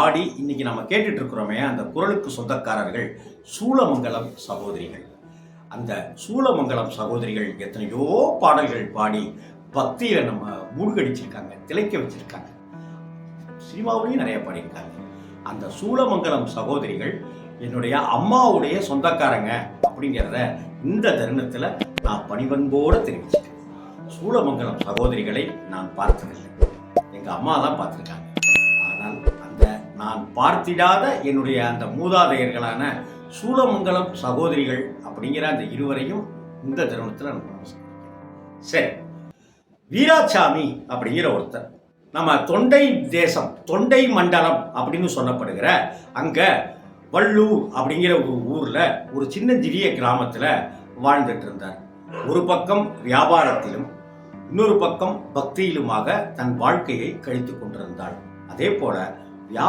பாடி இன்னைக்கு நம்ம கேட்டுட்டு இருக்கிறோமே, அந்த குரலுக்கு சொந்தக்காரர்கள் சூலமங்கலம் சகோதரிகள். அந்த சூலமங்கலம் சகோதரிகள் எத்தனையோ பாடல்கள் பாடி பக்தியை நம்ம மூழ்கடிச்சிருக்காங்க, திளைக்க வச்சிருக்காங்க. சினிமாவிலையும் நிறைய பாடியிருக்காங்க. அந்த சூலமங்கலம் சகோதரிகள் என்னுடைய அம்மாவுடைய சொந்தக்காரங்க அப்படிங்கிறத இந்த தருணத்தில் நான் பணிவன்போடு தெரிவிச்சேன். சூலமங்கலம் சகோதரிகளை நான் பார்த்ததில்லை, எங்கள் அம்மா தான் பார்த்துருக்காங்க. ஆனால் அந்த நான் பார்த்திடாத என்னுடைய அந்த மூதாதையர்களான சூலமங்கலம் சகோதரிகள் அப்படிங்கிற அந்த இருவரையும் இந்த தருணத்தில் நம்ம நமஸ்கரிக்கிறோம். சரி, வீராசாமி அப்படிங்கிற ஒருத்தர் நம்ம தொண்டை தேசம், தொண்டை மண்டலம் அப்படின்னு சொல்லப்படுகிற அங்க வள்ளூர் அப்படிங்கிற ஒரு ஊர்ல ஒரு சின்னஞ்சிறிய கிராமத்தில் வாழ்ந்துட்டு இருந்தார். ஒரு பக்கம் வியாபாரத்திலும் இன்னொரு பக்கம் பக்தியிலுமாக தன் வாழ்க்கையை கழித்துக் கொண்டிருந்தாள். அதே போல